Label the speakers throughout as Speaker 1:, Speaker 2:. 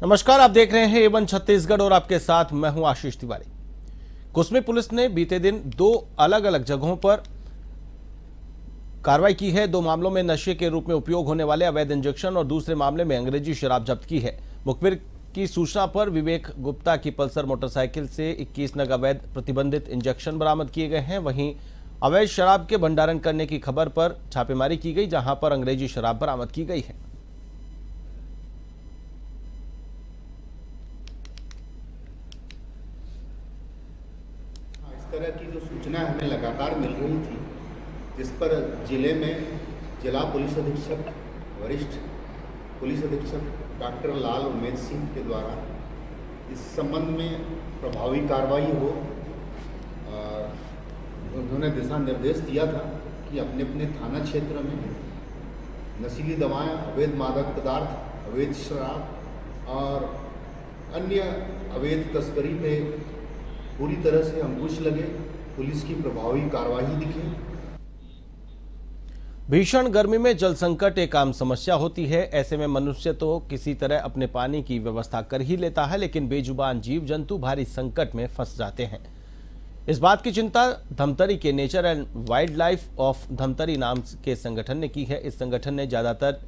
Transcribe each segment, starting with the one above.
Speaker 1: नमस्कार, आप देख रहे हैं A1 छत्तीसगढ़ और आपके साथ मैं हूं आशीष तिवारी। कुसमी पुलिस ने बीते दिन दो अलग अलग जगहों पर कार्रवाई की है। दो मामलों में नशे के रूप में उपयोग होने वाले अवैध इंजेक्शन और दूसरे मामले में अंग्रेजी शराब जब्त की है। मुखबिर की सूचना पर विवेक गुप्ता की पल्सर मोटरसाइकिल से 21 नग अवैध प्रतिबंधित इंजेक्शन बरामद किए गए हैं। वहीं अवैध शराब के भंडारण करने की खबर पर छापेमारी की गई, जहां पर अंग्रेजी शराब बरामद की गई है।
Speaker 2: इस तरह की जो सूचना हमें लगातार मिल रही थी, जिस पर जिले में जिला पुलिस अधीक्षक वरिष्ठ पुलिस अधीक्षक डॉक्टर लाल उमेद सिंह के द्वारा इस संबंध में प्रभावी कार्रवाई हो, उन्होंने दिशा निर्देश दिया था कि अपने अपने थाना क्षेत्र में नशीली दवाएं, अवैध मादक पदार्थ, अवैध शराब और अन्य अवैध तस्करी पे पूरी तरह से अंकुश लगे, पुलिस की प्रभावी कार्रवाई दिखे।
Speaker 1: भीषण गर्मी में जल संकट एक आम समस्या होती है। ऐसे में मनुष्य तो किसी तरह अपने पानी की व्यवस्था कर ही लेता है, लेकिन बेजुबान जीव जंतु भारी संकट में फंस जाते हैं। इस बात की चिंता धमतरी के nature and wild life of Dhamtari नाम के संगठन ने की है। इस संगठन ने ज्यादातर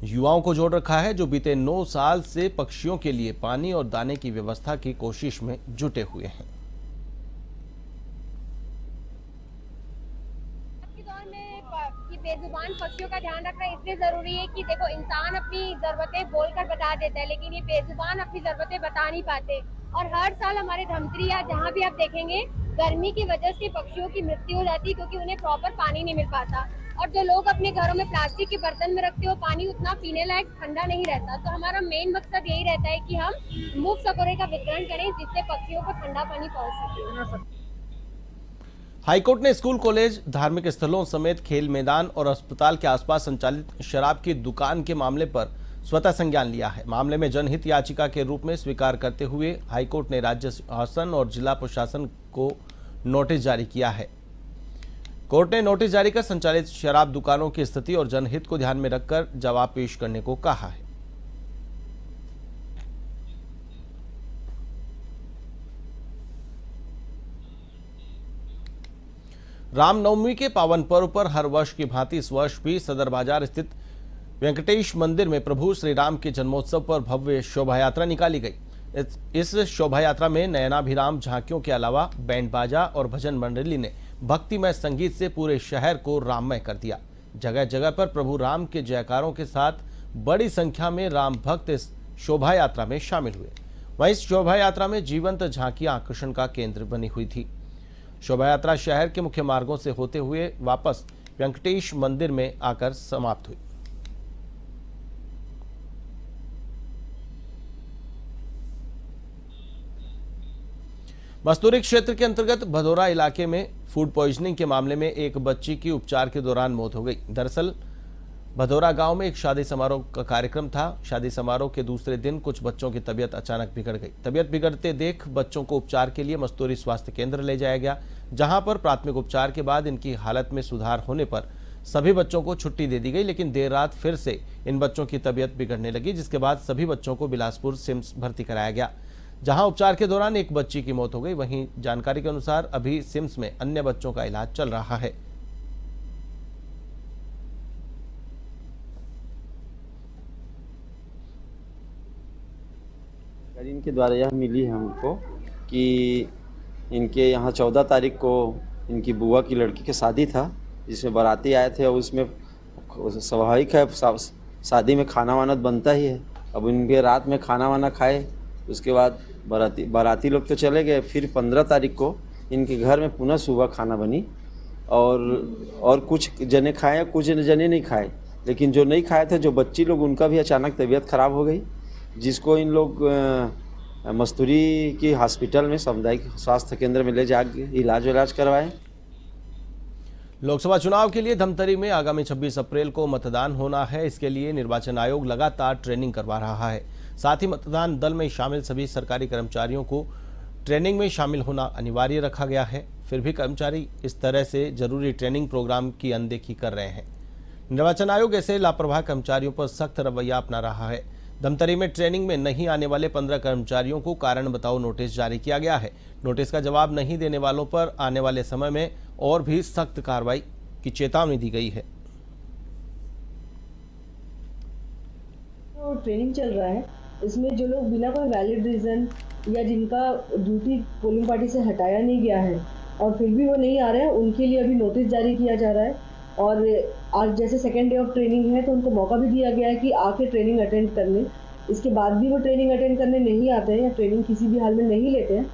Speaker 1: युवाओं को जोड़ रखा है, जो बीते 9 साल से पक्षियों के लिए पानी और दाने की व्यवस्था की कोशिश में जुटे हुए हैं।
Speaker 3: बेजुबान पक्षियों का ध्यान रखना इसलिए जरूरी है कि देखो, इंसान अपनी जरूरतें बोलकर बता देता है, लेकिन ये बेजुबान अपनी जरूरतें बता नहीं पाते। और हर साल हमारे धमतरी या जहाँ भी आप देखेंगे, गर्मी की वजह से पक्षियों की मृत्यु हो जाती है, क्योंकि उन्हें प्रॉपर पानी नहीं मिल पाता। और जो लोग अपने घरों में प्लास्टिक के बर्तन में रखते हो, पानी उतना पीने लायक ठंडा नहीं रहता। तो हमारा मेन मकसद यही रहता है कि हम मुफ्त सकोरे का वितरण करें, जिससे पक्षियों को ठंडा पानी पहुँच सके।
Speaker 1: हाईकोर्ट ने स्कूल, कॉलेज, धार्मिक स्थलों समेत खेल मैदान और अस्पताल के आसपास संचालित शराब की दुकान के मामले पर स्वतः संज्ञान लिया है। मामले में जनहित याचिका के रूप में स्वीकार करते हुए हाईकोर्ट ने राज्य शासन और जिला प्रशासन को नोटिस जारी किया है। कोर्ट ने नोटिस जारी कर संचालित शराब दुकानों की स्थिति और जनहित को ध्यान में रखकर जवाब पेश करने को कहा है। रामनवमी के पावन पर्व पर हर वर्ष की भांति इस वर्ष भी सदर बाजार स्थित वेंकटेश मंदिर में प्रभु श्री राम के जन्मोत्सव पर भव्य शोभा यात्रा निकाली गई। इस शोभा यात्रा में नयनाभिराम झांकियों के अलावा बैंड बाजा और भजन मंडली ने भक्तिमय संगीत से पूरे शहर को राममय कर दिया। जगह जगह पर प्रभु राम के जयकारों के साथ बड़ी संख्या में राम भक्त इस शोभा यात्रा में शामिल हुए। वहीं इस शोभा यात्रा में जीवंत झांकियां आकर्षण का केंद्र बनी हुई थी। शोभा यात्रा शहर के मुख्य मार्गों से होते हुए वापस वेंकटेश मंदिर में आकर समाप्त हुई। मस्तूरी क्षेत्र के अंतर्गत भदौरा इलाके में फूड पॉइजनिंग के मामले में एक बच्ची की उपचार के दौरान मौत हो गई। दरअसल भदौरा गांव में एक शादी समारोह का कार्यक्रम था। शादी समारोह के दूसरे दिन कुछ बच्चों की तबीयत अचानक बिगड़ गई। तबीयत बिगड़ते देख बच्चों को उपचार के लिए मस्तूरी स्वास्थ्य केंद्र ले जाया गया, जहां पर प्राथमिक उपचार के बाद इनकी हालत में सुधार होने पर सभी बच्चों को छुट्टी दे दी गई। लेकिन देर रात फिर से इन बच्चों की तबीयत बिगड़ने लगी, जिसके बाद सभी बच्चों को बिलासपुर सिम्स भर्ती कराया गया, जहां उपचार के दौरान एक बच्ची की मौत हो गई। वहीं जानकारी के अनुसार अभी सिम्स में अन्य बच्चों का इलाज चल रहा है।
Speaker 4: इनके द्वारा यह मिली है हमको कि इनके यहाँ 14 तारीख को इनकी बुआ की लड़की की शादी था, जिसमें बाराती आए थे। और उसमें स्वाभाविक है, शादी में खाना वाना बनता ही है। अब इनके रात में खाना वाना खाए, उसके बाद बाराती लोग तो चले गए। फिर 15 तारीख को इनके घर में पुनः सुबह खाना बनी और कुछ जने खाए, कुछ जने नहीं खाए। लेकिन जो नहीं खाए थे, जो बच्ची लोग, उनका भी अचानक तबीयत खराब हो गई, जिसको इन लोग मस्तूरी की हॉस्पिटल में सामुदायिक स्वास्थ्य केंद्र में ले जाके इलाज करवाए।
Speaker 1: लोकसभा चुनाव के लिए धमतरी में आगामी 26 अप्रैल को मतदान होना है। इसके लिए निर्वाचन आयोग लगातार ट्रेनिंग करवा रहा है। साथ ही मतदान दल में शामिल सभी सरकारी कर्मचारियों को ट्रेनिंग में शामिल होना अनिवार्य रखा गया है। फिर भी कर्मचारी इस तरह से जरूरी ट्रेनिंग प्रोग्राम की अनदेखी कर रहे हैं। निर्वाचन आयोग ऐसे लापरवाह कर्मचारियों पर सख्त रवैया अपना रहा है, धमतरी में ट्रेनिंग में नहीं आने वाले 15 कर्मचारियों को कारण बताओ नोटिस जारी किया गया है। नोटिस का जवाब नहीं देने वालों पर आने वाले समय में और भी सख्त कार्रवाई की चेतावनी दी गई है।
Speaker 5: तो ट्रेनिंग चल रहा है, इसमें जो लोग बिना कोई वैलिड रीजन या जिनका ड्यूटी पोलिंग पार्टी से हटाया नहीं गया है और फिर भी वो नहीं आ रहे हैं, उनके लिए अभी नोटिस जारी किया जा रहा है। और आज जैसे सेकेंड डे ऑफ ट्रेनिंग है तो उनको मौका भी दिया गया है कि आके ट्रेनिंग अटेंड करने। इसके बाद भी वो ट्रेनिंग अटेंड करने नहीं आते हैं या ट्रेनिंग किसी भी हाल में नहीं लेते हैं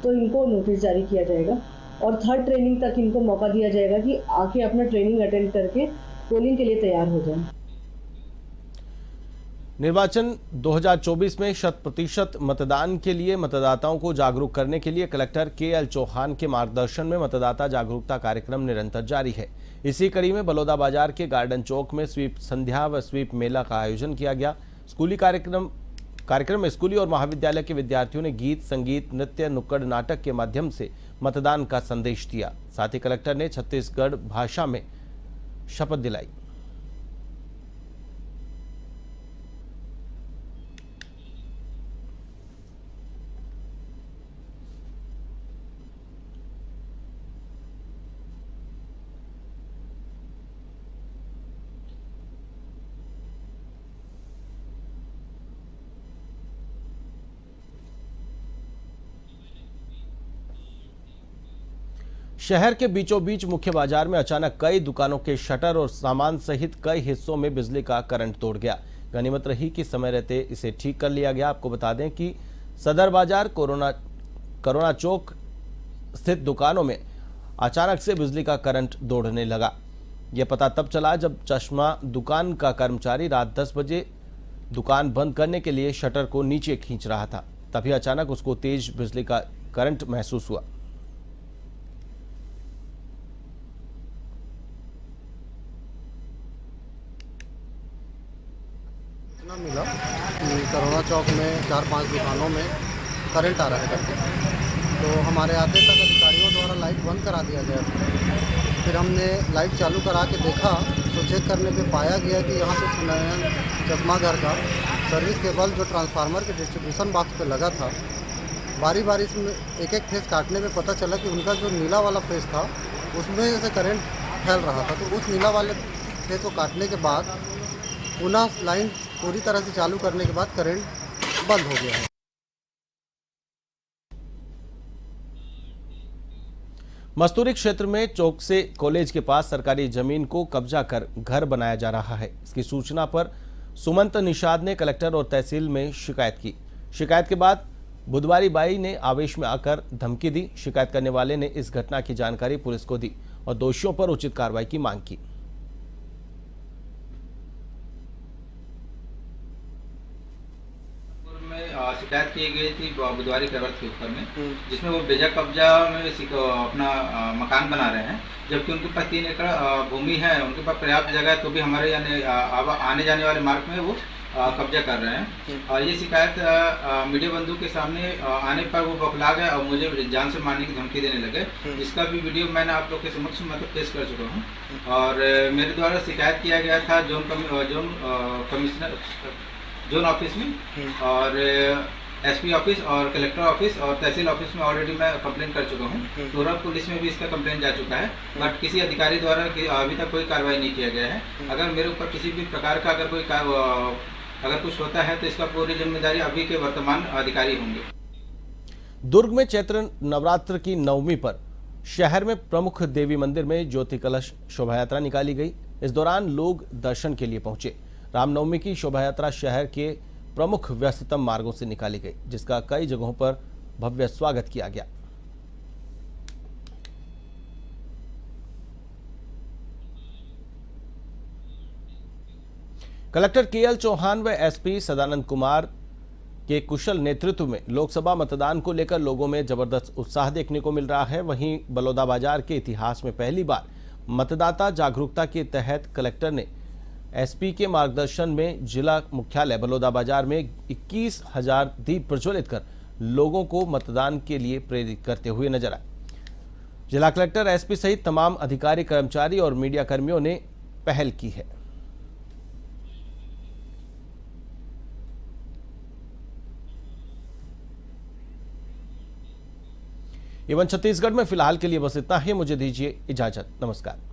Speaker 5: तो इनको नोटिस जारी किया जाएगा और थर्ड ट्रेनिंग तक इनको मौका दिया जाएगा कि आके अपना ट्रेनिंग अटेंड करके पोलिंग के लिए तैयार हो जाए।
Speaker 1: निर्वाचन 2024 में 100% मतदान के लिए मतदाताओं को जागरूक करने के लिए कलेक्टर के.एल. चौहान के मार्गदर्शन में मतदाता जागरूकता कार्यक्रम निरंतर जारी है। इसी कड़ी में बलौदा बाजार के गार्डन चौक में स्वीप संध्या व स्वीप मेला का आयोजन किया गया। स्कूली कार्यक्रम में स्कूली और महाविद्यालय के विद्यार्थियों ने गीत, संगीत, नृत्य, नुक्कड़ नाटक के माध्यम से मतदान का संदेश दिया। साथ ही कलेक्टर ने छत्तीसगढ़ भाषा में शपथ दिलाई। शहर के बीचों बीच मुख्य बाजार में अचानक कई दुकानों के शटर और सामान सहित कई हिस्सों में बिजली का करंट तोड़ गया। गनीमत रही कि समय रहते इसे ठीक कर लिया गया। आपको बता दें कि सदर बाजार करोना चौक स्थित दुकानों में अचानक से बिजली का करंट दौड़ने लगा। यह पता तब चला जब चश्मा दुकान का कर्मचारी रात 10 बजे दुकान बंद करने के लिए शटर को नीचे खींच रहा था। तभी अचानक उसको तेज बिजली का करंट महसूस हुआ।
Speaker 6: मिला कि करोना चौक में 4-5 दुकानों में करंट आ रहा है करके, तो हमारे आते तक अधिकारियों द्वारा लाइट बंद करा दिया गया था। फिर हमने लाइट चालू करा के देखा तो चेक करने पे पाया गया कि यहाँ पे सुनैना चश्मा घर का सर्विस केबल जो ट्रांसफार्मर के डिस्ट्रीब्यूशन बॉक्स पे लगा था, बारी बारी से एक एक फेस काटने में पता चला कि उनका जो नीला वाला फेस था उसमें से करंट फैल रहा था। तो उस नीला वाले फेस को काटने के बाद पुनः लाइन पूरी तरह से चालू करने के बाद करंट बंद हो गया है।
Speaker 1: मस्तूरी क्षेत्र में चौक से कॉलेज के पास सरकारी जमीन को कब्जा कर घर बनाया जा रहा है। इसकी सूचना पर सुमंत निषाद ने कलेक्टर और तहसील में शिकायत की। शिकायत के बाद बुधवारी बाई ने आवेश में आकर धमकी दी। शिकायत करने वाले ने इस घटना की जानकारी पुलिस को दी और दोषियों पर उचित कार्रवाई की मांग की।
Speaker 7: शिकायत की गई थी बुधवारी ट्रेवर्स के ऊपर में, जिसमें वो बेजा कब्जा में अपना मकान बना रहे हैं, जबकि उनके पास 3 एकड़ भूमि है, उनके पास पर्याप्त जगह है, तो भी हमारे यानी आने जाने वाले मार्ग में वो कब्जा कर रहे हैं। और ये शिकायत मीडिया बंधु के सामने आने पर वो बौखला गए और मुझे जान से मारने की धमकी देने लगे। इसका भी वीडियो मैंने आप लोग के समक्ष मतलब पेश कर चुका हूँ। और मेरे द्वारा शिकायत किया गया था जोन ऑफिस में और एसपी ऑफिस और कलेक्टर ऑफिस और तहसील ऑफिस में ऑलरेडी मैं कंप्लेन कर चुका हूँ। तोरा पुलिस में भी इसका कंप्लेन जा चुका है, बट किसी अधिकारी द्वारा अभी तक कोई कार्रवाई नहीं किया गया है। अगर मेरे ऊपर किसी भी प्रकार का अगर कुछ होता है तो इसका पूरी जिम्मेदारी अभी के वर्तमान अधिकारी होंगे।
Speaker 1: दुर्ग में चैत्र नवरात्र की नवमी पर शहर में प्रमुख देवी मंदिर में ज्योति कलश शोभा यात्रा निकाली गई। इस दौरान लोग दर्शन के लिए पहुंचे। रामनवमी की शोभा यात्रा शहर के प्रमुख व्यस्ततम मार्गों से निकाली गई, जिसका कई जगहों पर भव्य स्वागत किया गया। Collector KL. चौहान व एसपी सदानंद कुमार के कुशल नेतृत्व में लोकसभा मतदान को लेकर लोगों में जबरदस्त उत्साह देखने को मिल रहा है। वहीं बलौदा बाजार के इतिहास में पहली बार मतदाता जागरूकता के तहत कलेक्टर ने एसपी के मार्गदर्शन में जिला मुख्यालय बलौदा बाजार में 21,000 दीप प्रज्वलित कर लोगों को मतदान के लिए प्रेरित करते हुए नजर आए। जिला कलेक्टर, एसपी सहित तमाम अधिकारी, कर्मचारी और मीडिया कर्मियों ने पहल की है। एवं छत्तीसगढ़ में फिलहाल के लिए बस इतना ही। मुझे दीजिए इजाजत। नमस्कार।